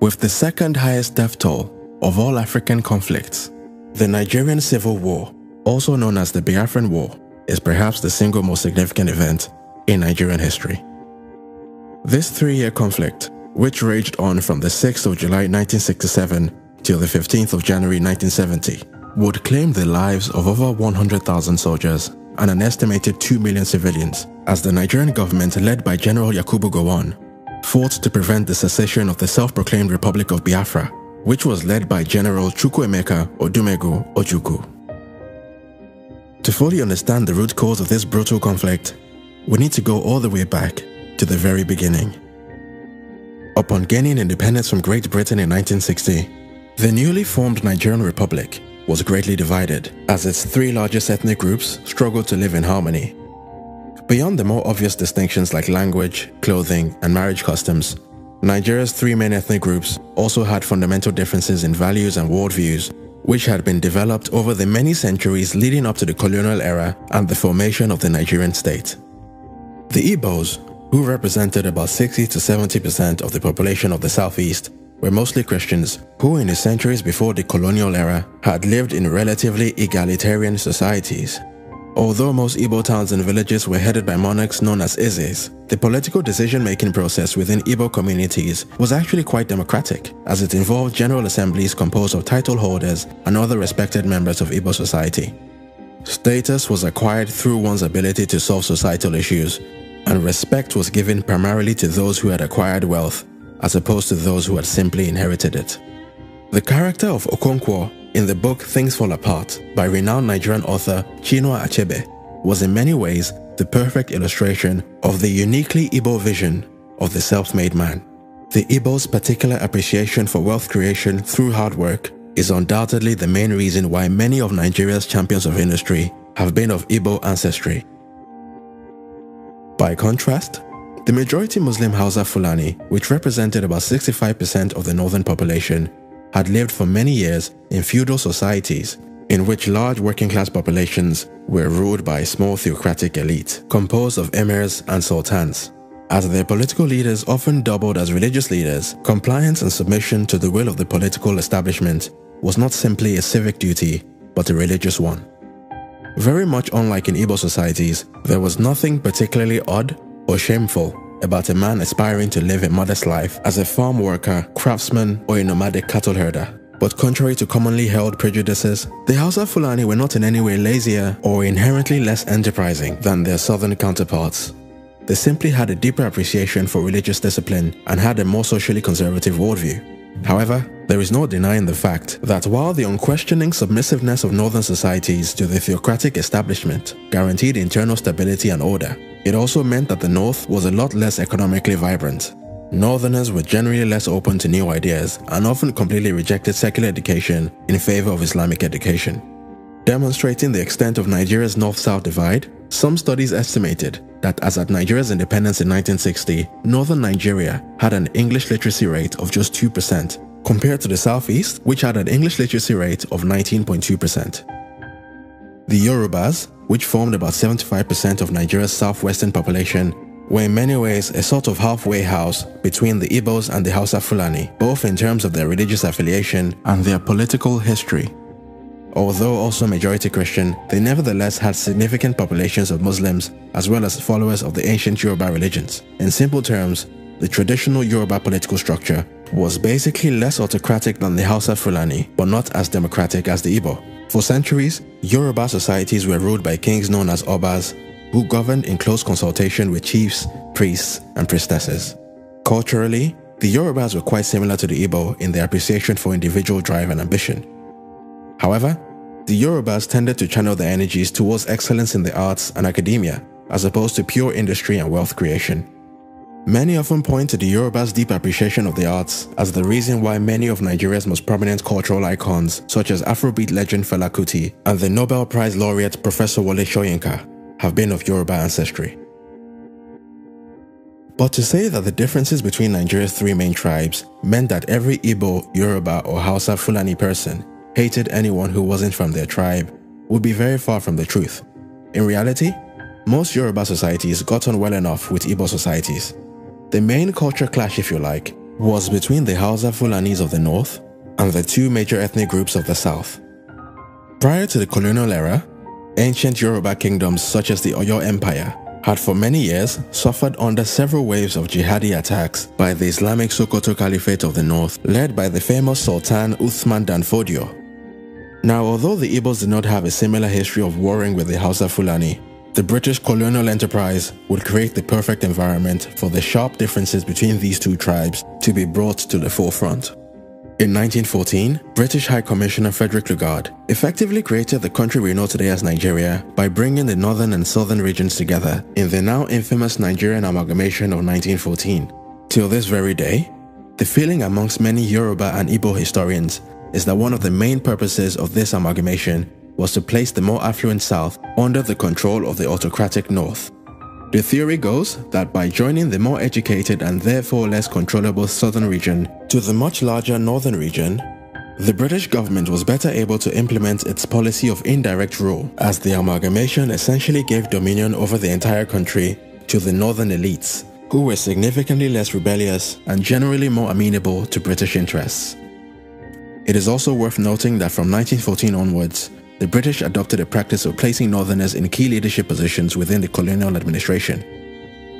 With the second highest death toll of all African conflicts, the Nigerian Civil War, also known as the Biafran War, is perhaps the single most significant event in Nigerian history. This 3-year conflict, which raged on from the 6th of July 1967 till the 15th of January 1970, would claim the lives of over 100,000 soldiers and an estimated 2 million civilians, as the Nigerian government led by General Yakubu Gowon fought to prevent the secession of the self-proclaimed Republic of Biafra, which was led by General Chukwuemeka Odumegu Ojukwu. To fully understand the root cause of this brutal conflict, we need to go all the way back to the very beginning. Upon gaining independence from Great Britain in 1960, the newly formed Nigerian Republic was greatly divided, as its 3 largest ethnic groups struggled to live in harmony. Beyond the more obvious distinctions like language, clothing, and marriage customs, Nigeria's 3 main ethnic groups also had fundamental differences in values and worldviews, which had been developed over the many centuries leading up to the colonial era and the formation of the Nigerian state. The Igbos, who represented about 60 to 70% of the population of the southeast, were mostly Christians who in the centuries before the colonial era had lived in relatively egalitarian societies. Although most Igbo towns and villages were headed by monarchs known as Ezes, the political decision-making process within Igbo communities was actually quite democratic, as it involved general assemblies composed of title holders and other respected members of Igbo society. Status was acquired through one's ability to solve societal issues, and respect was given primarily to those who had acquired wealth, as opposed to those who had simply inherited it. The character of Okonkwo in the book Things Fall Apart by renowned Nigerian author Chinua Achebe was in many ways the perfect illustration of the uniquely Igbo vision of the self-made man. The Igbo's particular appreciation for wealth creation through hard work is undoubtedly the main reason why many of Nigeria's champions of industry have been of Igbo ancestry. By contrast, the majority Muslim Hausa Fulani, which represented about 65% of the northern population, had lived for many years in feudal societies in which large working-class populations were ruled by a small theocratic elite composed of emirs and sultans. As their political leaders often doubled as religious leaders, compliance and submission to the will of the political establishment was not simply a civic duty, but a religious one. Very much unlike in Igbo societies, there was nothing particularly odd or shameful about a man aspiring to live a modest life as a farm worker, craftsman, or a nomadic cattle herder. But contrary to commonly held prejudices, the Hausa Fulani were not in any way lazier or inherently less enterprising than their southern counterparts. They simply had a deeper appreciation for religious discipline and had a more socially conservative worldview. However, there is no denying the fact that while the unquestioning submissiveness of northern societies to the theocratic establishment guaranteed internal stability and order, it also meant that the North was a lot less economically vibrant. Northerners were generally less open to new ideas and often completely rejected secular education in favor of Islamic education. Demonstrating the extent of Nigeria's North-South divide, some studies estimated that as at Nigeria's independence in 1960, northern Nigeria had an English literacy rate of just 2%, compared to the Southeast, which had an English literacy rate of 19.2%. The Yorubas, which formed about 75% of Nigeria's southwestern population, were in many ways a sort of halfway house between the Igbos and the Hausa Fulani, both in terms of their religious affiliation and their political history. Although also majority Christian, they nevertheless had significant populations of Muslims as well as followers of the ancient Yoruba religions. In simple terms, the traditional Yoruba political structure was basically less autocratic than the Hausa Fulani, but not as democratic as the Igbo. For centuries, Yoruba societies were ruled by kings known as Obas, who governed in close consultation with chiefs, priests, and priestesses. Culturally, the Yorubas were quite similar to the Igbo in their appreciation for individual drive and ambition. However, the Yorubas tended to channel their energies towards excellence in the arts and academia, as opposed to pure industry and wealth creation. Many often point to the Yorubas' deep appreciation of the arts as the reason why many of Nigeria's most prominent cultural icons, such as Afrobeat legend Fela Kuti and the Nobel Prize laureate Professor Wole Soyinka, have been of Yoruba ancestry. But to say that the differences between Nigeria's 3 main tribes meant that every Igbo, Yoruba, or Hausa Fulani person hated anyone who wasn't from their tribe would be very far from the truth. In reality, most Yoruba societies got on well enough with Igbo societies. The main culture clash, if you like, was between the Hausa Fulanis of the north and the two major ethnic groups of the south. Prior to the colonial era, ancient Yoruba kingdoms such as the Oyo Empire had for many years suffered under several waves of jihadi attacks by the Islamic Sokoto Caliphate of the north, led by the famous Sultan Uthman Dan Fodio. Now, although the Igbos did not have a similar history of warring with the Hausa Fulani, the British colonial enterprise would create the perfect environment for the sharp differences between these two tribes to be brought to the forefront. In 1914, British High Commissioner Frederick Lugard effectively created the country we know today as Nigeria by bringing the northern and southern regions together in the now infamous Nigerian Amalgamation of 1914. Till this very day, the feeling amongst many Yoruba and Igbo historians is that one of the main purposes of this amalgamation was to place the more affluent South under the control of the autocratic North. The theory goes that by joining the more educated and therefore less controllable southern region to the much larger northern region, the British government was better able to implement its policy of indirect rule, as the amalgamation essentially gave dominion over the entire country to the northern elites, who were significantly less rebellious and generally more amenable to British interests. It is also worth noting that from 1914 onwards, the British adopted a practice of placing northerners in key leadership positions within the colonial administration.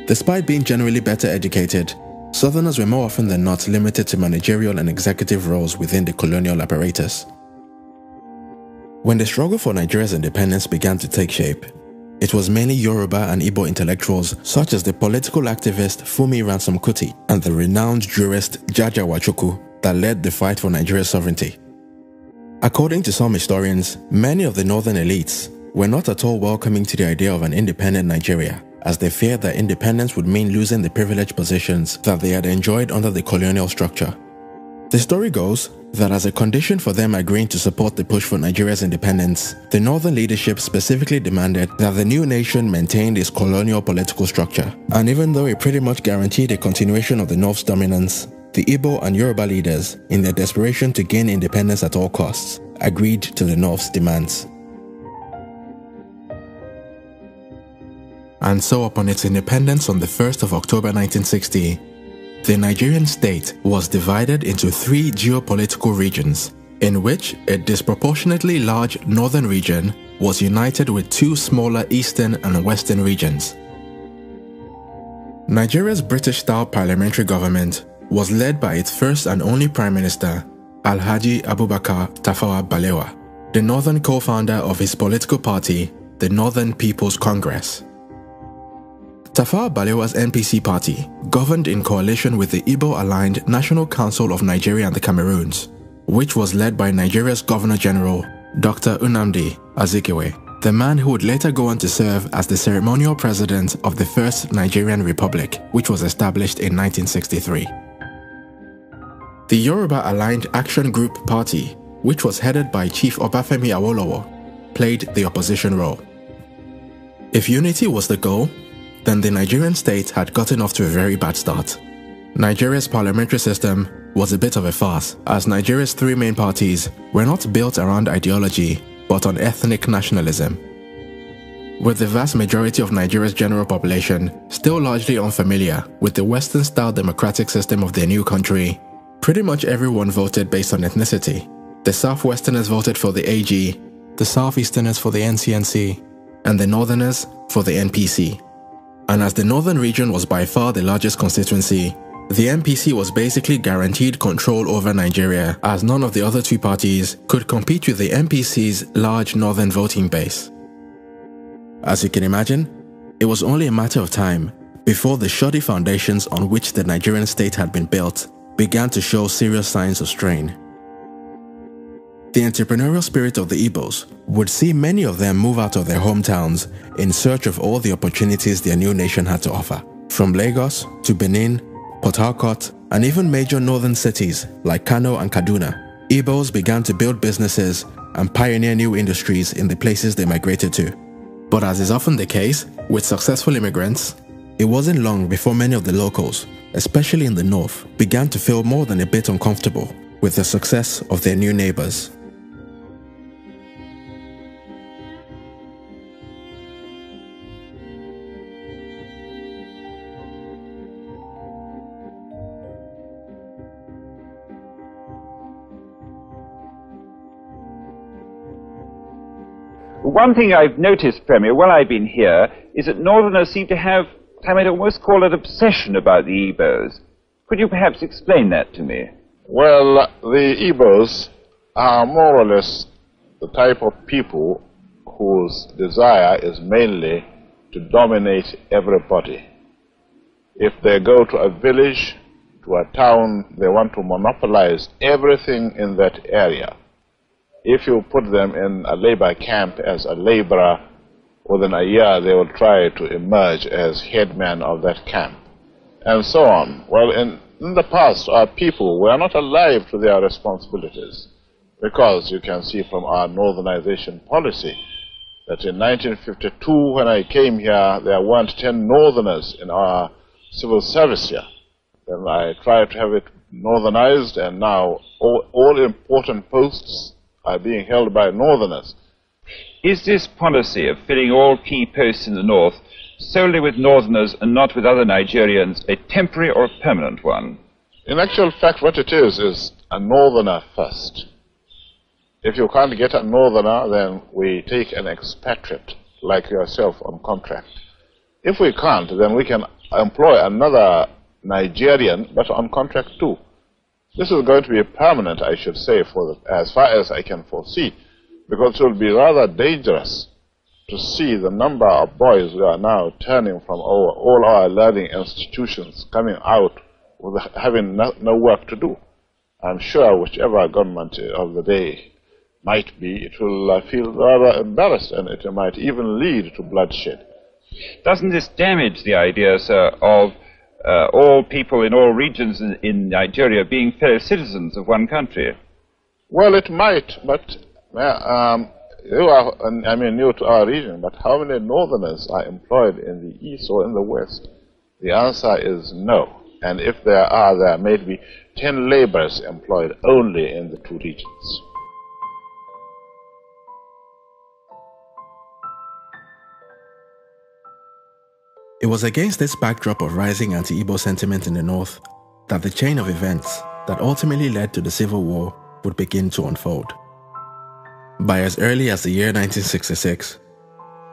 Despite being generally better educated, southerners were more often than not limited to managerial and executive roles within the colonial apparatus. When the struggle for Nigeria's independence began to take shape, it was mainly Yoruba and Igbo intellectuals such as the political activist Funmi Ransome Kuti and the renowned jurist Jaja Wachukwu that led the fight for Nigeria's sovereignty. According to some historians, many of the northern elites were not at all welcoming to the idea of an independent Nigeria, as they feared that independence would mean losing the privileged positions that they had enjoyed under the colonial structure. The story goes that as a condition for them agreeing to support the push for Nigeria's independence, the northern leadership specifically demanded that the new nation maintain its colonial political structure. And even though it pretty much guaranteed a continuation of the North's dominance, the Igbo and Yoruba leaders, in their desperation to gain independence at all costs, agreed to the North's demands. And so upon its independence on the 1st of October 1960, the Nigerian state was divided into three geopolitical regions, in which a disproportionately large northern region was united with two smaller eastern and western regions. Nigeria's British-style parliamentary government was led by its first and only Prime Minister, Alhaji Abubakar Tafawa Balewa, the northern co-founder of his political party, the Northern People's Congress. Tafawa Balewa's NPC party governed in coalition with the Igbo-aligned National Council of Nigeria and the Cameroons, which was led by Nigeria's Governor-General, Dr. Nnamdi Azikiwe, the man who would later go on to serve as the ceremonial president of the First Nigerian Republic, which was established in 1963. The Yoruba-aligned Action Group Party, which was headed by Chief Obafemi Awolowo, played the opposition role. If unity was the goal, then the Nigerian state had gotten off to a very bad start. Nigeria's parliamentary system was a bit of a farce, as Nigeria's three main parties were not built around ideology, but on ethnic nationalism. With the vast majority of Nigeria's general population still largely unfamiliar with the Western-style democratic system of their new country, pretty much everyone voted based on ethnicity. The Southwesterners voted for the AG, the Southeasterners for the NCNC, and the Northerners for the NPC. And as the Northern region was by far the largest constituency, the NPC was basically guaranteed control over Nigeria, as none of the other two parties could compete with the NPC's large northern voting base. As you can imagine, it was only a matter of time before the shoddy foundations on which the Nigerian state had been built began to show serious signs of strain. The entrepreneurial spirit of the Igbos would see many of them move out of their hometowns in search of all the opportunities their new nation had to offer. From Lagos to Benin, Port Harcourt, and even major northern cities like Kano and Kaduna, Igbos began to build businesses and pioneer new industries in the places they migrated to. But as is often the case with successful immigrants, it wasn't long before many of the locals, especially in the north, began to feel more than a bit uncomfortable with the success of their new neighbors. One thing I've noticed, Premier, while I've been here, is that Northerners seem to have, I might almost call it, obsession about the Igbos. Could you perhaps explain that to me? Well, the Igbos are more or less the type of people whose desire is mainly to dominate everybody. If they go to a village, to a town, they want to monopolize everything in that area. If you put them in a labor camp as a laborer, within a year they will try to emerge as headman of that camp, and so on. Well, in the past, our people were not alive to their responsibilities, because you can see from our northernization policy that in 1952, when I came here, there weren't 10 northerners in our civil service here. Then I tried to have it northernized, and now all important posts are being held by northerners. Is this policy of filling all key posts in the north solely with northerners and not with other Nigerians a temporary or a permanent one? In actual fact, what it is a northerner first. If you can't get a northerner, then we take an expatriate like yourself on contract. If we can't, then we can employ another Nigerian, but on contract too. This is going to be permanent, I should say, as far as I can foresee, because it will be rather dangerous to see the number of boys who are now turning from all our learning institutions coming out with having no work to do. I'm sure whichever government of the day might be, it will feel rather embarrassed, and it might even lead to bloodshed. Doesn't this damage the idea, sir, of all people in all regions in Nigeria being fellow citizens of one country? Well, it might, but you are, new to our region, but how many northerners are employed in the east or in the west? The answer is no. And if there are, there may be 10 laborers employed only in the two regions. It was against this backdrop of rising anti-Igbo sentiment in the north that the chain of events that ultimately led to the Civil War would begin to unfold. By as early as the year 1966,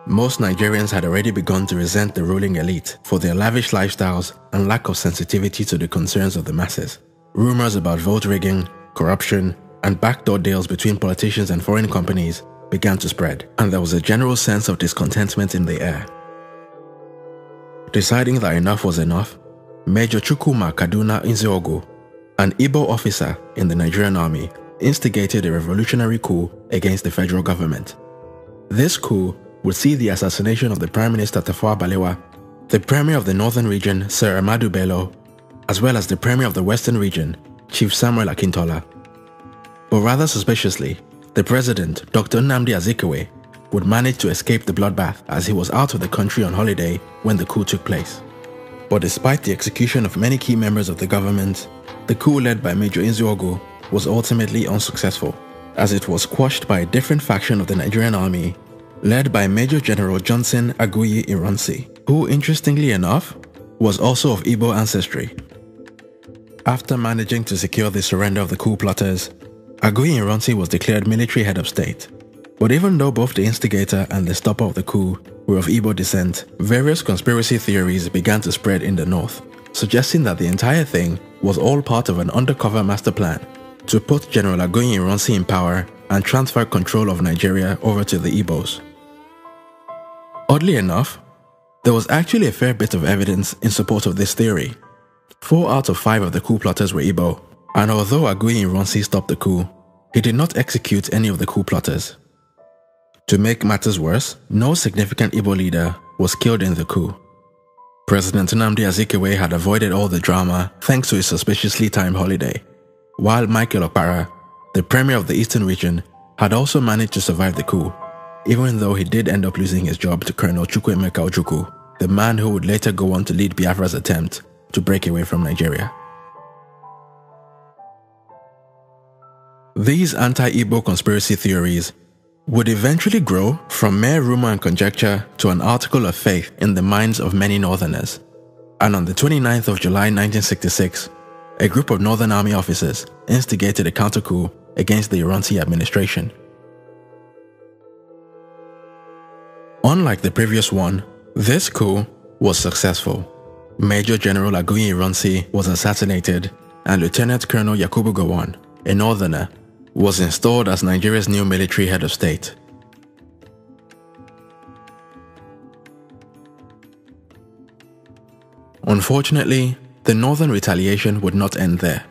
most Nigerians had already begun to resent the ruling elite for their lavish lifestyles and lack of sensitivity to the concerns of the masses. Rumors about vote rigging, corruption, and backdoor deals between politicians and foreign companies began to spread, and there was a general sense of discontentment in the air. Deciding that enough was enough, Major Chukwuma Kaduna Nzeogo, an Igbo officer in the Nigerian army, instigated a revolutionary coup against the federal government. This coup would see the assassination of the Prime Minister Tafawa Balewa, the Premier of the Northern Region Sir Ahmadu Bello, as well as the Premier of the Western Region Chief Samuel Akintola. But rather suspiciously, the President, Dr. Nnamdi Azikiwe, would manage to escape the bloodbath as he was out of the country on holiday when the coup took place. But despite the execution of many key members of the government, the coup led by Major Nzeogo was ultimately unsuccessful, as it was quashed by a different faction of the Nigerian army, led by Major General Johnson Aguiyi Ironsi, who, interestingly enough, was also of Igbo ancestry. After managing to secure the surrender of the coup plotters, Aguiyi Ironsi was declared military head of state. But even though both the instigator and the stopper of the coup were of Igbo descent, various conspiracy theories began to spread in the north, suggesting that the entire thing was all part of an undercover master plan to put General Aguiyi Ironsi in power and transfer control of Nigeria over to the Igbos. Oddly enough, there was actually a fair bit of evidence in support of this theory. 4 out of 5 of the coup plotters were Igbo, and although Aguiyi Ironsi stopped the coup, he did not execute any of the coup plotters. To make matters worse, no significant Igbo leader was killed in the coup. President Nnamdi Azikiwe had avoided all the drama thanks to his suspiciously timed holiday, while Michael Okpara, the Premier of the Eastern Region, had also managed to survive the coup, even though he did end up losing his job to Colonel Chukwuemeka Ojukwu, the man who would later go on to lead Biafra's attempt to break away from Nigeria. These anti-Igbo conspiracy theories would eventually grow from mere rumor and conjecture to an article of faith in the minds of many Northerners. And on the 29th of July 1966, a group of Northern Army officers instigated a counter-coup against the Ironsi administration. Unlike the previous one, this coup was successful. Major General Aguiyi Ironsi was assassinated, and Lieutenant Colonel Yakubu Gowon, a northerner, was installed as Nigeria's new military head of state. Unfortunately, the northern retaliation would not end there.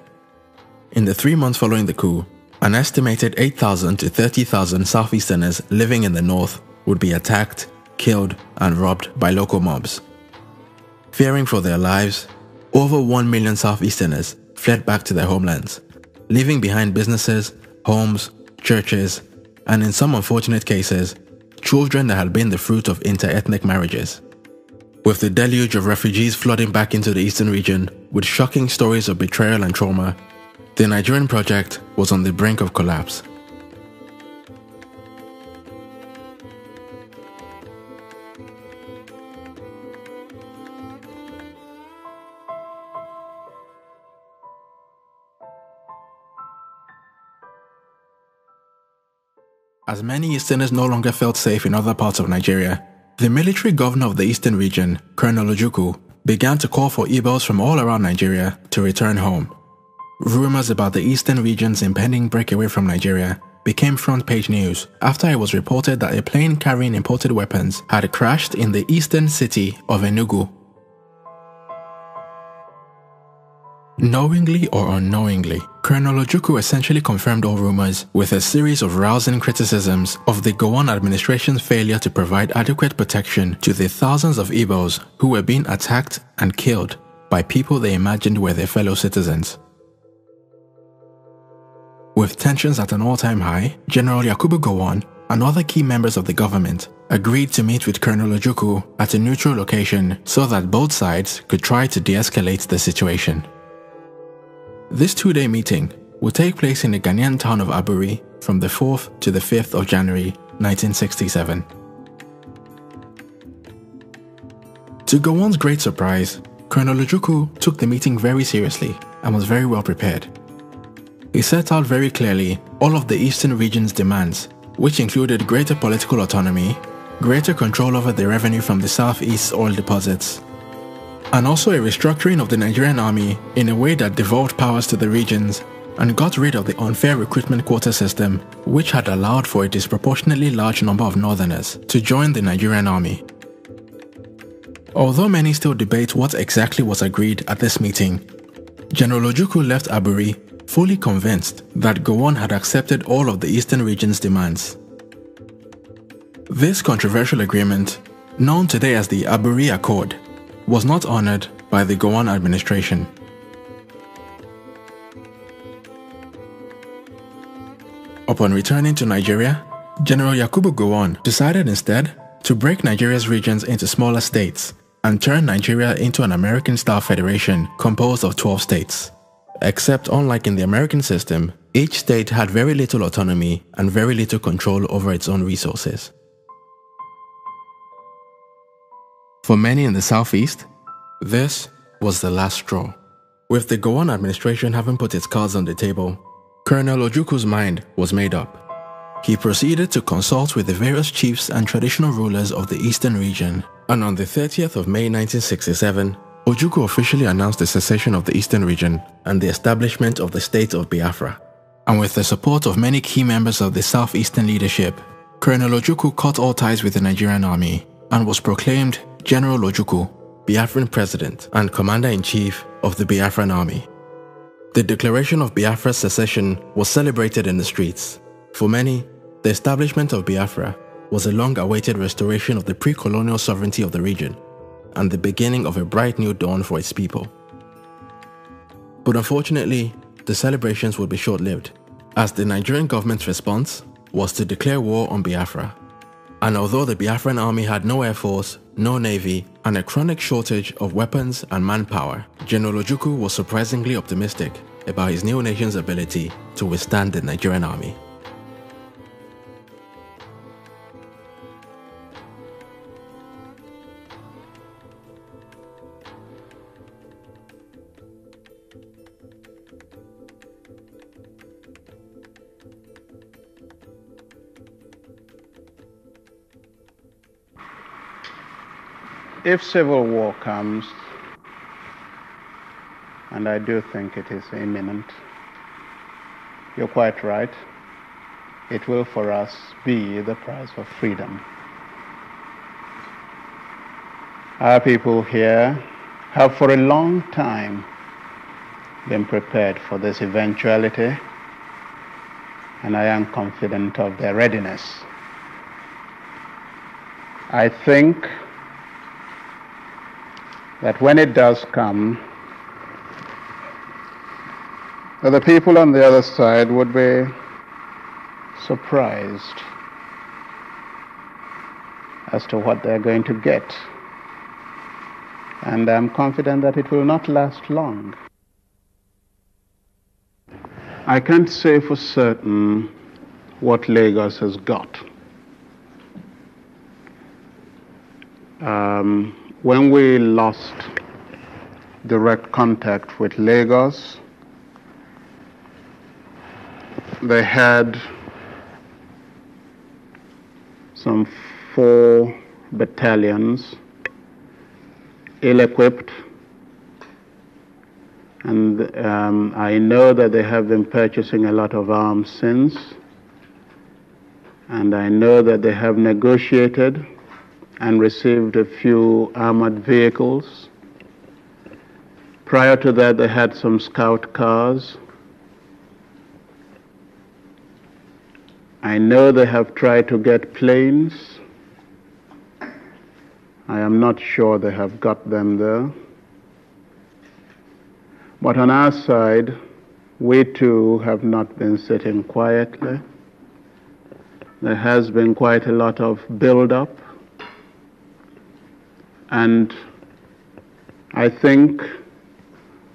In the 3 months following the coup, an estimated 8,000 to 30,000 Southeasterners living in the north would be attacked, killed, and robbed by local mobs. Fearing for their lives, over 1 million Southeasterners fled back to their homelands, leaving behind businesses, homes, churches, and in some unfortunate cases, children that had been the fruit of inter-ethnic marriages. With the deluge of refugees flooding back into the eastern region with shocking stories of betrayal and trauma, the Nigerian project was on the brink of collapse. As many Easterners no longer felt safe in other parts of Nigeria, the military governor of the eastern region, Colonel Ojukwu, began to call for Igbos from all around Nigeria to return home. Rumors about the eastern region's impending breakaway from Nigeria became front-page news after it was reported that a plane carrying imported weapons had crashed in the eastern city of Enugu. Knowingly or unknowingly, Colonel Ojukwu essentially confirmed all rumors with a series of rousing criticisms of the Gowon administration's failure to provide adequate protection to the thousands of Igbos who were being attacked and killed by people they imagined were their fellow citizens. With tensions at an all-time high, General Yakubu Gowon and other key members of the government agreed to meet with Colonel Ojukwu at a neutral location so that both sides could try to de-escalate the situation. This two-day meeting will take place in the Ghanaian town of Aburi from the 4th to the 5th of January 1967. To Gowon's great surprise, Colonel Ojukwu took the meeting very seriously and was very well prepared. He set out very clearly all of the eastern region's demands, which included greater political autonomy, greater control over the revenue from the southeast's oil deposits, and also a restructuring of the Nigerian army in a way that devolved powers to the regions and got rid of the unfair recruitment quota system, which had allowed for a disproportionately large number of northerners to join the Nigerian army. Although many still debate what exactly was agreed at this meeting, General Ojukwu left Aburi fully convinced that Gowon had accepted all of the eastern region's demands. This controversial agreement, known today as the Aburi Accord, was not honored by the Gowon administration. Upon returning to Nigeria, General Yakubu Gowon decided instead to break Nigeria's regions into smaller states and turn Nigeria into an American-style federation composed of 12 states. Except unlike in the American system, each state had very little autonomy and very little control over its own resources. For many in the southeast, this was the last straw. With the Gowon administration having put its cards on the table, Colonel Ojukwu's mind was made up. He proceeded to consult with the various chiefs and traditional rulers of the eastern region, and on the 30th of May 1967, Ojukwu officially announced the secession of the eastern region and the establishment of the state of Biafra. And with the support of many key members of the southeastern leadership, Colonel Ojukwu cut all ties with the Nigerian army and was proclaimed General Ojukwu, Biafran President and Commander-in-Chief of the Biafran Army. The declaration of Biafra's secession was celebrated in the streets. For many, the establishment of Biafra was a long-awaited restoration of the pre-colonial sovereignty of the region and the beginning of a bright new dawn for its people. But unfortunately, the celebrations would be short-lived, as the Nigerian government's response was to declare war on Biafra. And although the Biafran army had no air force, no navy, and a chronic shortage of weapons and manpower, General Ojukwu was surprisingly optimistic about his new nation's ability to withstand the Nigerian army. if civil war comes, and I do think it is imminent, you're quite right, it will for us be the price of freedom. Our people here have for a long time been prepared for this eventuality, and I am confident of their readiness. I think that when it does come, that the people on the other side would be surprised as to what they're going to get. And I'm confident that it will not last long. I can't say for certain what Lagos has got. When we lost direct contact with Lagos, they had some 4 battalions, ill-equipped, and I know that they have been purchasing a lot of arms since, and I know that they have negotiated and received a few armored vehicles. Prior to that, they had some scout cars. I know they have tried to get planes. I am not sure they have got them there. But on our side, we too have not been sitting quietly. There has been quite a lot of build-up. And I think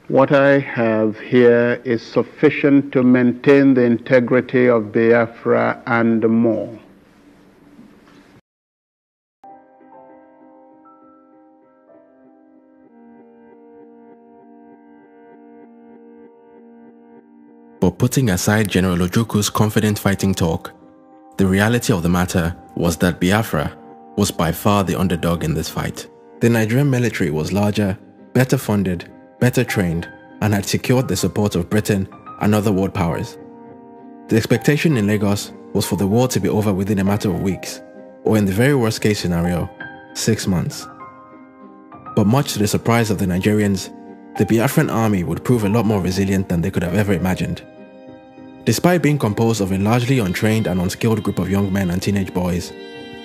what I have here is sufficient to maintain the integrity of Biafra and more. But putting aside General Ojukwu's confident fighting talk, the reality of the matter was that Biafra was by far the underdog in this fight. The Nigerian military was larger, better funded, better trained, and had secured the support of Britain and other world powers. The expectation in Lagos was for the war to be over within a matter of weeks, or in the very worst case scenario, 6 months. But much to the surprise of the Nigerians, the Biafran army would prove a lot more resilient than they could have ever imagined. Despite being composed of a largely untrained and unskilled group of young men and teenage boys,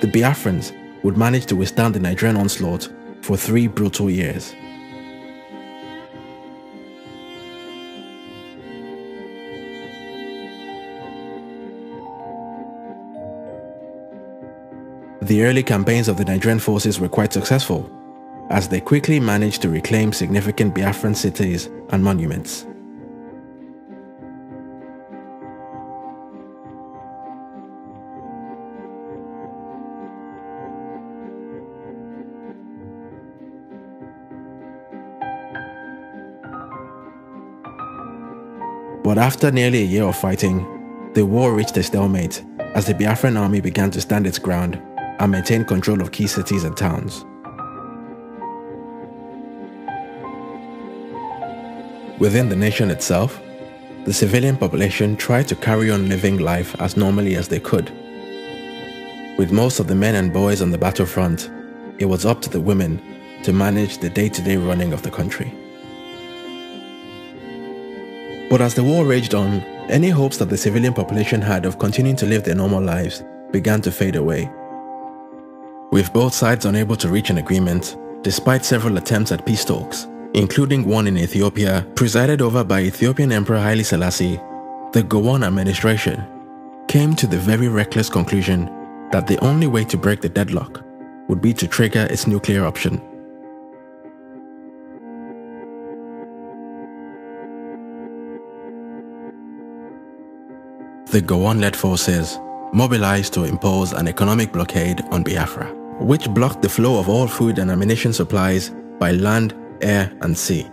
the Biafrans would manage to withstand the Nigerian onslaught for 3 brutal years. The early campaigns of the Nigerian forces were quite successful, as they quickly managed to reclaim significant Biafran cities and monuments. But after nearly a year of fighting, the war reached a stalemate as the Biafran army began to stand its ground and maintain control of key cities and towns. Within the nation itself, the civilian population tried to carry on living life as normally as they could. With most of the men and boys on the battlefront, it was up to the women to manage the day-to-day running of the country. But as the war raged on, any hopes that the civilian population had of continuing to live their normal lives began to fade away. With both sides unable to reach an agreement, despite several attempts at peace talks, including one in Ethiopia presided over by Ethiopian Emperor Haile Selassie, the Gowon administration came to the very reckless conclusion that the only way to break the deadlock would be to trigger its nuclear option. The Gowon-led forces mobilized to impose an economic blockade on Biafra, which blocked the flow of all food and ammunition supplies by land, air, and sea.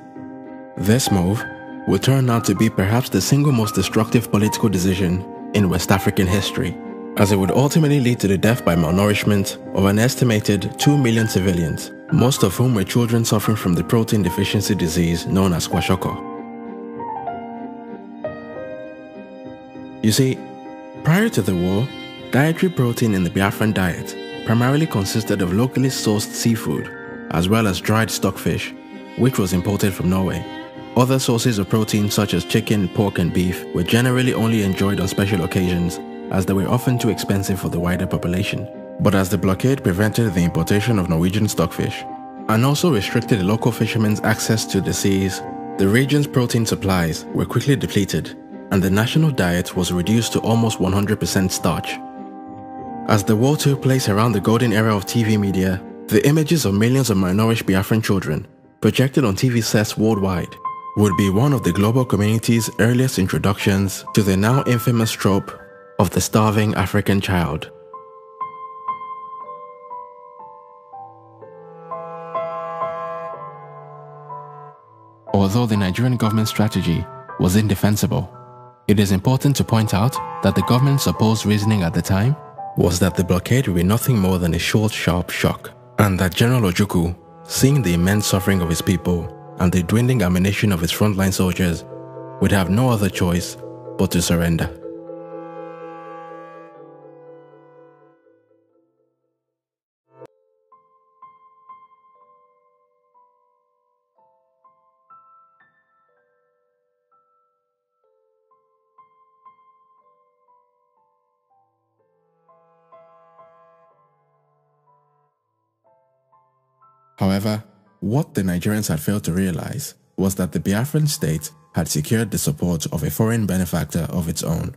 This move would turn out to be perhaps the single most destructive political decision in West African history, as it would ultimately lead to the death by malnourishment of an estimated 2 million civilians, most of whom were children suffering from the protein deficiency disease known as kwashiorkor. You see, prior to the war, dietary protein in the Biafran diet primarily consisted of locally sourced seafood, as well as dried stockfish, which was imported from Norway. Other sources of protein such as chicken, pork and beef were generally only enjoyed on special occasions, as they were often too expensive for the wider population. But as the blockade prevented the importation of Norwegian stockfish, and also restricted the local fishermen's access to the seas, the region's protein supplies were quickly depleted, and the national diet was reduced to almost 100% starch. As the war took place around the golden era of TV media, the images of millions of malnourished Biafran children, projected on TV sets worldwide, would be one of the global community's earliest introductions to the now infamous trope of the starving African child. Although the Nigerian government strategy was indefensible, it is important to point out that the government's supposed reasoning at the time was that the blockade would be nothing more than a short, sharp shock, and that General Ojukwu, seeing the immense suffering of his people and the dwindling ammunition of his frontline soldiers, would have no other choice but to surrender. However, what the Nigerians had failed to realize was that the Biafran state had secured the support of a foreign benefactor of its own.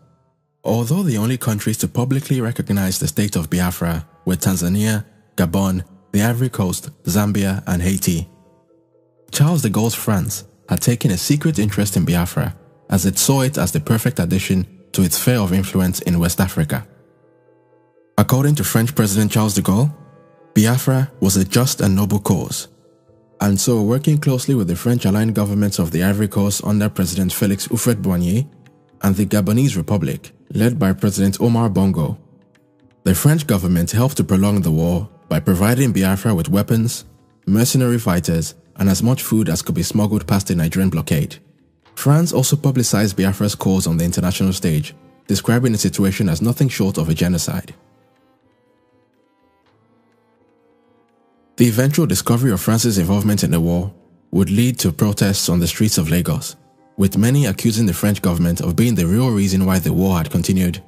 Although the only countries to publicly recognize the state of Biafra were Tanzania, Gabon, the Ivory Coast, Zambia, and Haiti, Charles de Gaulle's France had taken a secret interest in Biafra as it saw it as the perfect addition to its sphere of influence in West Africa. According to French President Charles de Gaulle, Biafra was a just and noble cause, and so working closely with the French-aligned governments of the Ivory Coast under President Félix Houphouët-Boigny and the Gabonese Republic, led by President Omar Bongo, the French government helped to prolong the war by providing Biafra with weapons, mercenary fighters, and as much food as could be smuggled past the Nigerian blockade. France also publicized Biafra's cause on the international stage, describing the situation as nothing short of a genocide. The eventual discovery of France's involvement in the war would lead to protests on the streets of Lagos, with many accusing the French government of being the real reason why the war had continued,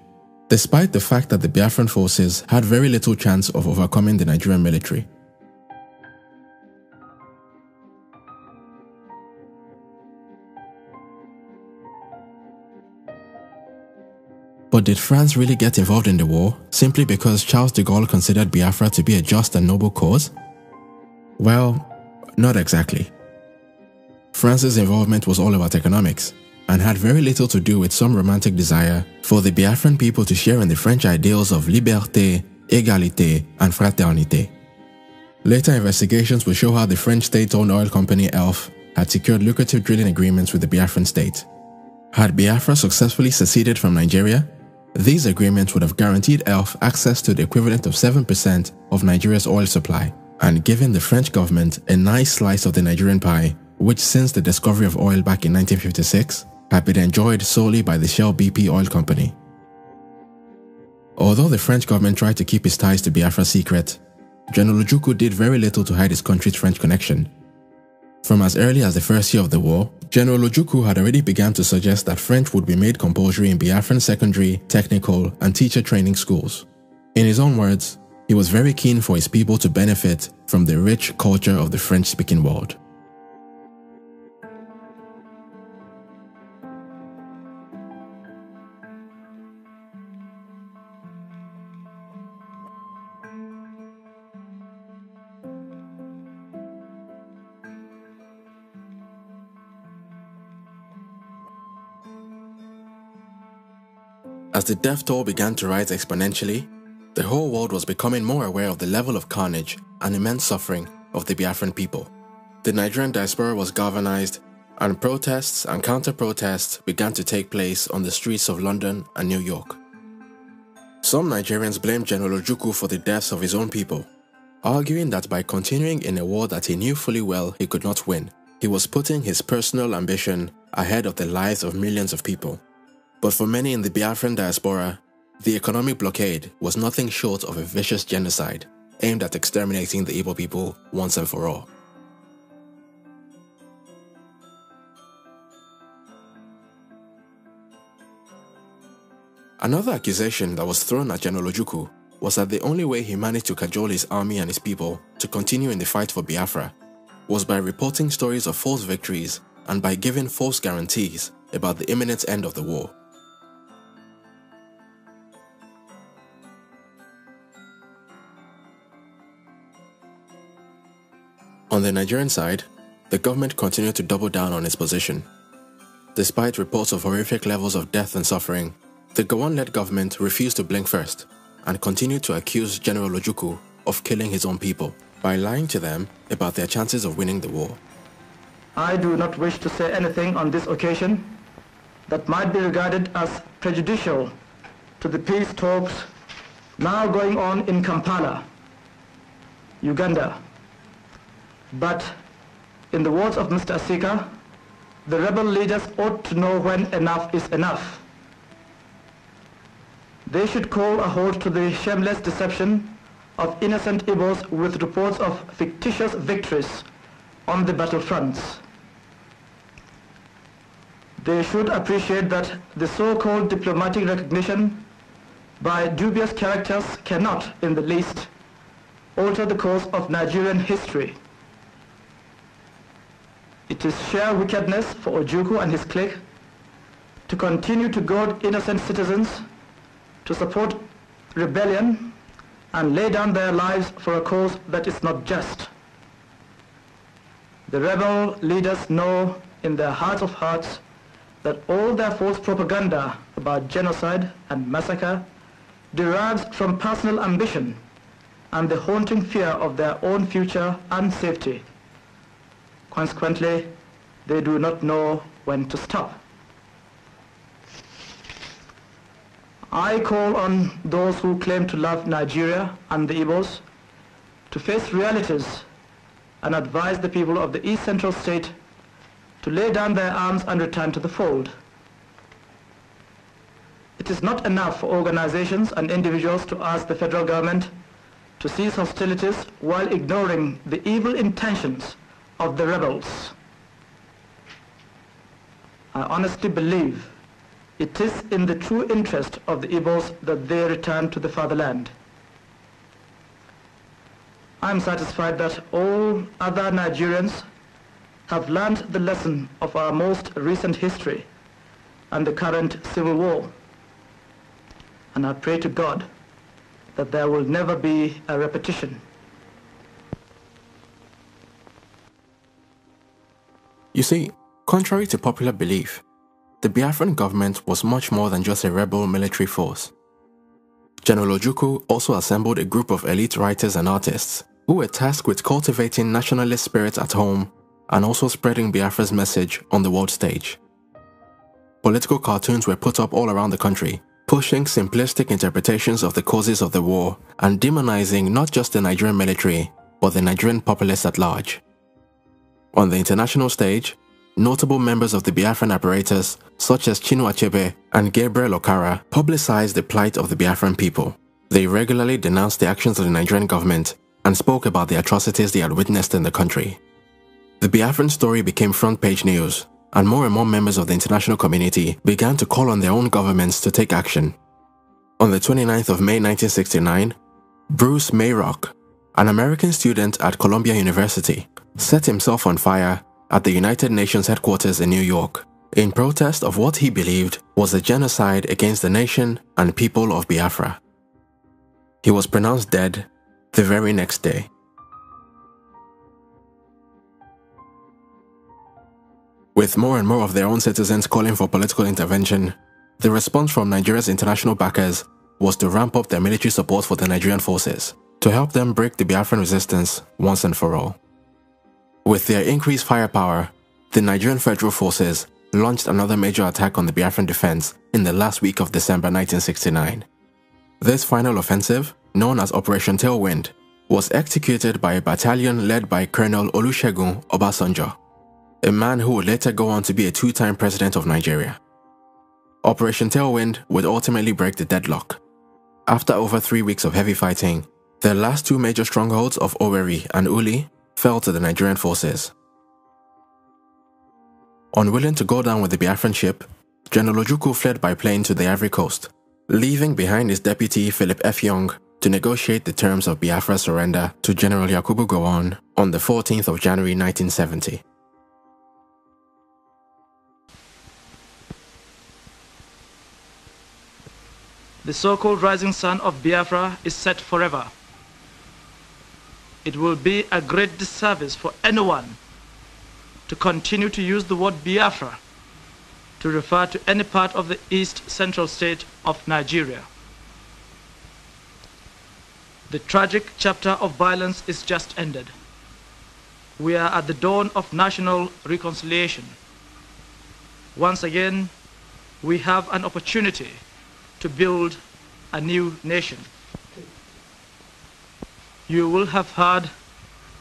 despite the fact that the Biafran forces had very little chance of overcoming the Nigerian military. But did France really get involved in the war simply because Charles de Gaulle considered Biafra to be a just and noble cause? Well, not exactly. France's involvement was all about economics and had very little to do with some romantic desire for the Biafran people to share in the French ideals of liberté, égalité, and fraternité. Later investigations will show how the French state-owned oil company ELF had secured lucrative drilling agreements with the Biafran state. Had Biafra successfully seceded from Nigeria, these agreements would have guaranteed ELF access to the equivalent of 7% of Nigeria's oil supply, and given the French government a nice slice of the Nigerian pie, which since the discovery of oil back in 1956, had been enjoyed solely by the Shell BP oil company. Although the French government tried to keep its ties to Biafra secret, General Ojukwu did very little to hide his country's French connection. From as early as the first year of the war, General Ojukwu had already begun to suggest that French would be made compulsory in Biafran secondary, technical, and teacher training schools. In his own words, he was very keen for his people to benefit from the rich culture of the French-speaking world. As the death toll began to rise exponentially, the whole world was becoming more aware of the level of carnage and immense suffering of the Biafran people. The Nigerian diaspora was galvanized, and protests and counter-protests began to take place on the streets of London and New York. Some Nigerians blamed General Ojukwu for the deaths of his own people, arguing that by continuing in a war that he knew fully well he could not win, he was putting his personal ambition ahead of the lives of millions of people. But for many in the Biafran diaspora, the economic blockade was nothing short of a vicious genocide aimed at exterminating the Igbo people once and for all. Another accusation that was thrown at General Ojukwu was that the only way he managed to cajole his army and his people to continue in the fight for Biafra was by reporting stories of false victories and by giving false guarantees about the imminent end of the war. On the Nigerian side, the government continued to double down on its position. Despite reports of horrific levels of death and suffering, the Gowon-led government refused to blink first and continued to accuse General Ojukwu of killing his own people by lying to them about their chances of winning the war. I do not wish to say anything on this occasion that might be regarded as prejudicial to the peace talks now going on in Kampala, Uganda. But in the words of Mr. Asika, the rebel leaders ought to know when enough is enough. They should call a halt to the shameless deception of innocent Igbos with reports of fictitious victories on the battlefronts. They should appreciate that the so-called diplomatic recognition by dubious characters cannot, in the least, alter the course of Nigerian history. It is sheer wickedness for Ojukwu and his clique to continue to goad innocent citizens to support rebellion and lay down their lives for a cause that is not just. The rebel leaders know in their hearts of hearts that all their false propaganda about genocide and massacre derives from personal ambition and the haunting fear of their own future and safety. Consequently, they do not know when to stop. I call on those who claim to love Nigeria and the Igbos to face realities and advise the people of the East Central State to lay down their arms and return to the fold. It is not enough for organizations and individuals to ask the federal government to cease hostilities while ignoring the evil intentions of the rebels. I honestly believe it is in the true interest of the Igbos that they return to the fatherland. I am satisfied that all other Nigerians have learned the lesson of our most recent history and the current civil war. And I pray to God that there will never be a repetition. You see, contrary to popular belief, the Biafran government was much more than just a rebel military force. General Ojukwu also assembled a group of elite writers and artists who were tasked with cultivating nationalist spirit at home and also spreading Biafra's message on the world stage. Political cartoons were put up all around the country, pushing simplistic interpretations of the causes of the war and demonizing not just the Nigerian military, but the Nigerian populace at large. On the international stage, notable members of the Biafran apparatus, such as Chinua Achebe and Gabriel Okara, publicized the plight of the Biafran people. They regularly denounced the actions of the Nigerian government and spoke about the atrocities they had witnessed in the country. The Biafran story became front-page news, and more members of the international community began to call on their own governments to take action. On the 29th of May 1969, Bruce Mayrock, an American student at Columbia University, set himself on fire at the United Nations headquarters in New York in protest of what he believed was a genocide against the nation and people of Biafra. He was pronounced dead the very next day. With more and more of their own citizens calling for political intervention, the response from Nigeria's international backers was to ramp up their military support for the Nigerian forces to help them break the Biafran resistance once and for all. With their increased firepower, the Nigerian Federal Forces launched another major attack on the Biafran defense in the last week of December 1969. This final offensive, known as Operation Tailwind, was executed by a battalion led by Colonel Olusegun Obasanjo, a man who would later go on to be a two-time president of Nigeria. Operation Tailwind would ultimately break the deadlock. After over 3 weeks of heavy fighting, the last two major strongholds of Owerri and Uli fell to the Nigerian forces. Unwilling to go down with the Biafran ship, General Ojukwu fled by plane to the Ivory Coast, leaving behind his deputy Philip F. Young to negotiate the terms of Biafra's surrender to General Yakubu Gowon on the 14th of January 1970. The so-called rising sun of Biafra is set forever. It will be a great disservice for anyone to continue to use the word Biafra to refer to any part of the East Central state of Nigeria. The tragic chapter of violence is just ended. We are at the dawn of national reconciliation. Once again, we have an opportunity to build a new nation. You will have heard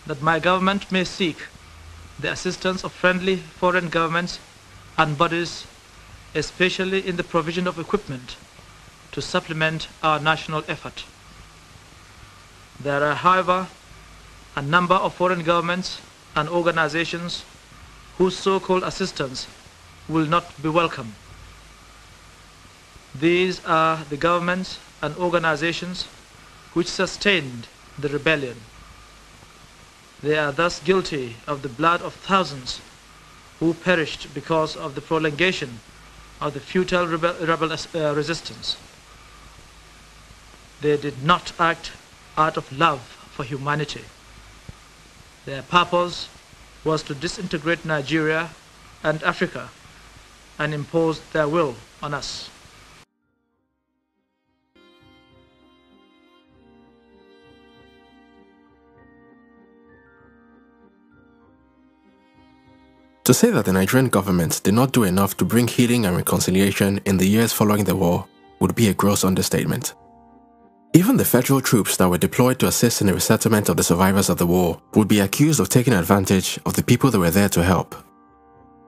that my government may seek the assistance of friendly foreign governments and bodies, especially in the provision of equipment to supplement our national effort. There are, however, a number of foreign governments and organizations whose so-called assistance will not be welcome. These are the governments and organizations which sustained the rebellion. They are thus guilty of the blood of thousands who perished because of the prolongation of the futile resistance. They did not act out of love for humanity. Their purpose was to disintegrate Nigeria and Africa and impose their will on us. To say that the Nigerian government did not do enough to bring healing and reconciliation in the years following the war would be a gross understatement. Even the federal troops that were deployed to assist in the resettlement of the survivors of the war would be accused of taking advantage of the people that were there to help.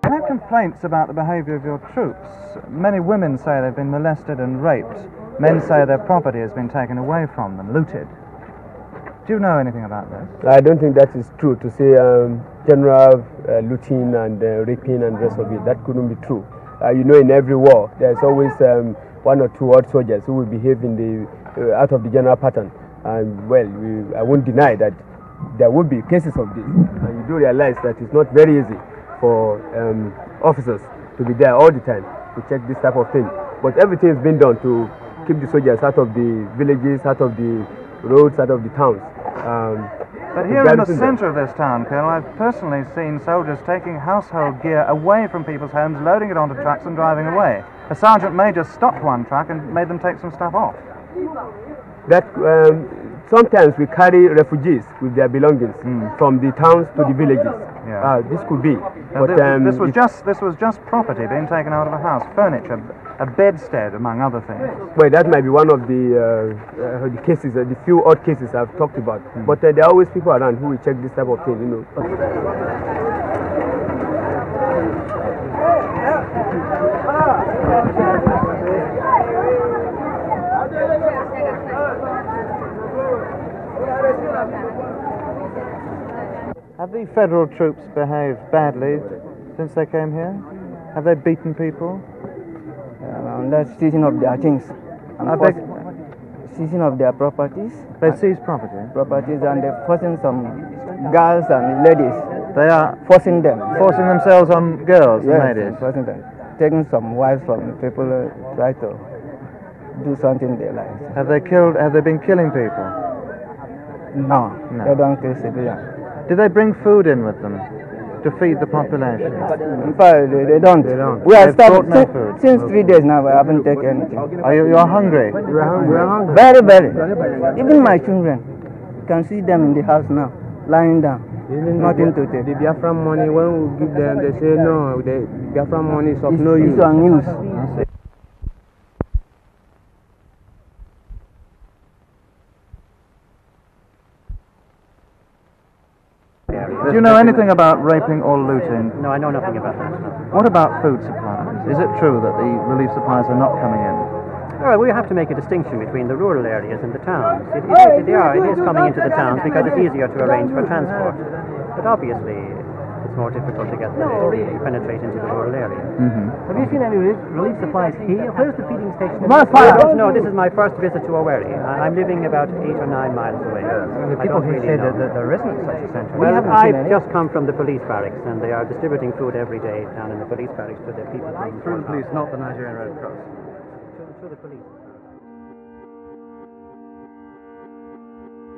I have complaints about the behavior of your troops. Many women say they've been molested and raped. Men say their property has been taken away from them, looted. Do you know anything about this? I don't think that is true. To say general looting and raping and the rest of it, that couldn't be true. You know, in every war, there's always one or two odd soldiers who will behave in the out of the general pattern. And well, I won't deny that there will be cases of this. And you do realize that it's not very easy for officers to be there all the time to check this type of thing. But everything has been done to keep the soldiers out of the villages, out of the roads, out of the towns. But here in the center of this town, Colonel, I've personally seen soldiers taking household gear away from people's homes, loading it onto trucks and driving away. A sergeant major stopped one truck and made them take some stuff off. That sometimes we carry refugees with their belongings from the towns to the villages. Yeah. This could be. But this was just property being taken out of a house, furniture, a bedstead, among other things. Well, that might be one of the cases, the few odd cases I've talked about. But there are always people around who will check this type of thing, you know. Have the federal troops behaved badly since they came here? Have they beaten people? That's seizing of their things. Seizing of their properties. They seize property? Properties, and they're forcing some girls and ladies. They are forcing them. Forcing themselves on girls and ladies? Forcing them. Taking some wives from people who try to do something they like. Have they been killing people? No. They don't kill civilians. Do they bring food in with them to feed the population? In fact, they don't. We are starving since 3 days now. I haven't taken anything. You're hungry? We are hungry. Very, very. Even my children, you can see them in the house now, lying down. Nothing to take. The Biafran money, when we give them, they say no. The Biafran money is of no use. It's unused. you know anything about raping or looting? No, I know nothing about that. What about food supplies? Is it true that the relief supplies are not coming in? Well, we have to make a distinction between the rural areas and the towns. It is coming into the towns because it's easier to arrange for transport. But obviously, it's more difficult to penetrate into the rural area. Have you seen any relief supplies here? Where's the feeding station? No, this is my first visit to Owerri. I'm living about 8 or 9 miles away. People who say that there isn't such a centre. Well, I've just come from the police barracks, and they are distributing food every day down in the police barracks to the people. Through the police, not the Nigerian Red Cross. Through the police.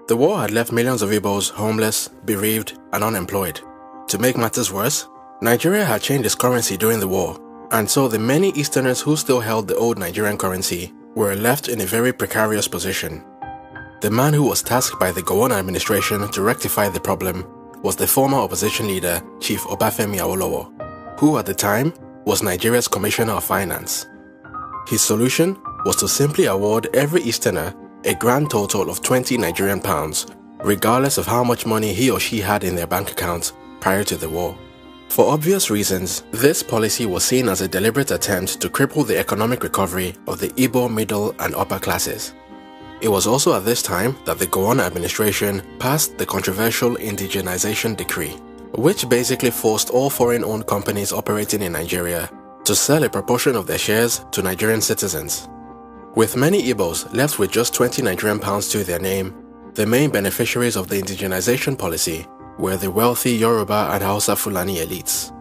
The war had left millions of Igbos homeless, bereaved, and unemployed. To make matters worse, Nigeria had changed its currency during the war, and so the many Easterners who still held the old Nigerian currency were left in a very precarious position. The man who was tasked by the Gowon administration to rectify the problem was the former opposition leader, Chief Obafemi Awolowo, who at the time was Nigeria's Commissioner of Finance. His solution was to simply award every Easterner a grand total of 20 Nigerian pounds, regardless of how much money he or she had in their bank accounts prior to the war. For obvious reasons, this policy was seen as a deliberate attempt to cripple the economic recovery of the Igbo middle and upper classes. It was also at this time that the Gowon administration passed the controversial indigenization decree, which basically forced all foreign-owned companies operating in Nigeria to sell a proportion of their shares to Nigerian citizens. With many Igbos left with just 20 Nigerian pounds to their name, the main beneficiaries of the indigenization policy were the wealthy Yoruba and Hausa Fulani elites.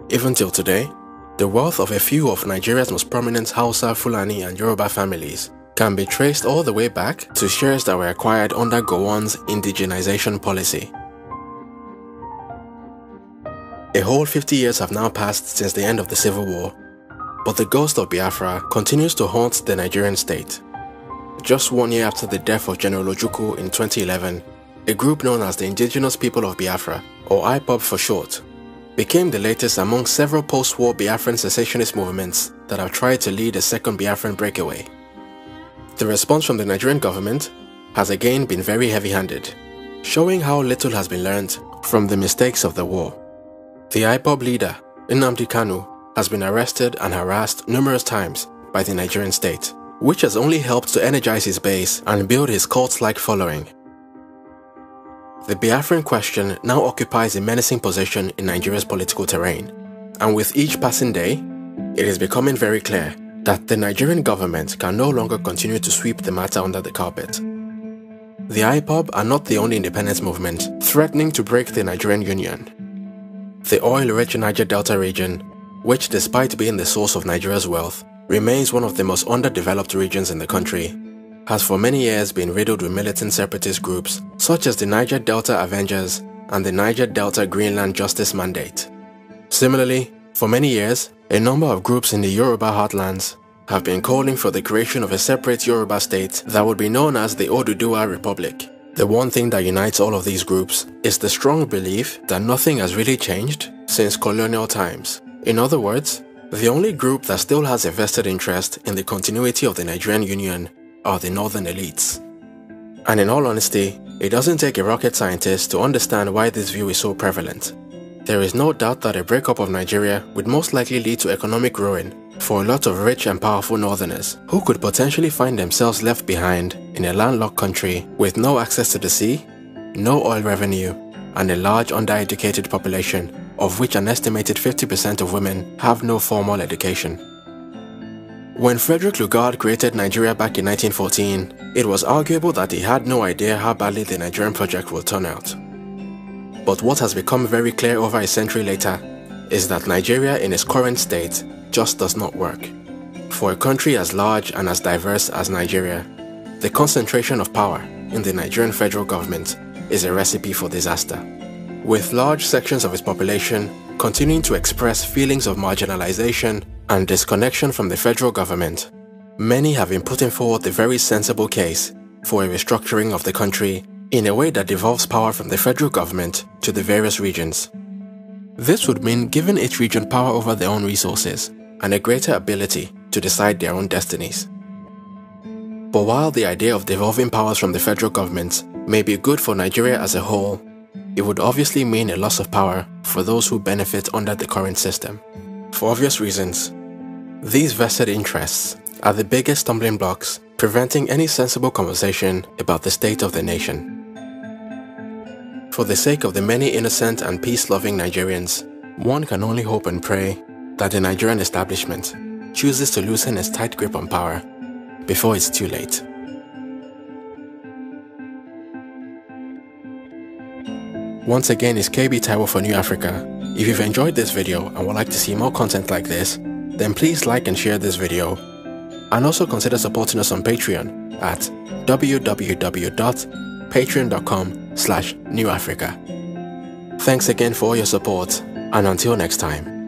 Even till today, the wealth of a few of Nigeria's most prominent Hausa, Fulani and Yoruba families can be traced all the way back to shares that were acquired under Gowon's indigenization policy. A whole 50 years have now passed since the end of the Civil War, but the ghost of Biafra continues to haunt the Nigerian state. Just 1 year after the death of General Ojukwu in 2011, a group known as the Indigenous People of Biafra, or IPOB for short, became the latest among several post-war Biafran secessionist movements that have tried to lead a second Biafran breakaway. The response from the Nigerian government has again been very heavy-handed, showing how little has been learned from the mistakes of the war. The IPOB leader, Nnamdi Kanu, has been arrested and harassed numerous times by the Nigerian state, which has only helped to energize his base and build his cult-like following. The Biafran question now occupies a menacing position in Nigeria's political terrain, and with each passing day, it is becoming very clear that the Nigerian government can no longer continue to sweep the matter under the carpet. The IPOB are not the only independence movement threatening to break the Nigerian Union. The oil-rich Niger Delta region, which despite being the source of Nigeria's wealth, remains one of the most underdeveloped regions in the country, has for many years been riddled with militant separatist groups such as the Niger Delta Avengers and the Niger Delta Greenland Justice Mandate. Similarly, for many years, a number of groups in the Yoruba heartlands have been calling for the creation of a separate Yoruba state that would be known as the Oduduwa Republic. The one thing that unites all of these groups is the strong belief that nothing has really changed since colonial times. In other words, the only group that still has a vested interest in the continuity of the Nigerian Union are the northern elites. And in all honesty, it doesn't take a rocket scientist to understand why this view is so prevalent. There is no doubt that a breakup of Nigeria would most likely lead to economic ruin for a lot of rich and powerful northerners who could potentially find themselves left behind in a landlocked country with no access to the sea, no oil revenue, and a large undereducated population, of which an estimated 50% of women have no formal education. When Frederick Lugard created Nigeria back in 1914, it was arguable that he had no idea how badly the Nigerian project would turn out. But what has become very clear over a century later is that Nigeria in its current state just does not work. For a country as large and as diverse as Nigeria, the concentration of power in the Nigerian federal government is a recipe for disaster. With large sections of its population continuing to express feelings of marginalization and disconnection from the federal government, many have been putting forward the very sensible case for a restructuring of the country in a way that devolves power from the federal government to the various regions. This would mean giving each region power over their own resources and a greater ability to decide their own destinies. But while the idea of devolving powers from the federal government may be good for Nigeria as a whole, it would obviously mean a loss of power for those who benefit under the current system. For obvious reasons, these vested interests are the biggest stumbling blocks preventing any sensible conversation about the state of the nation. For the sake of the many innocent and peace-loving Nigerians, one can only hope and pray that the Nigerian establishment chooses to loosen its tight grip on power before it's too late. Once again, it's KB Taiwo for New Africa. If you've enjoyed this video and would like to see more content like this, then please like and share this video. And also consider supporting us on Patreon at www.patreon.com/newafrica. Thanks again for all your support, and until next time.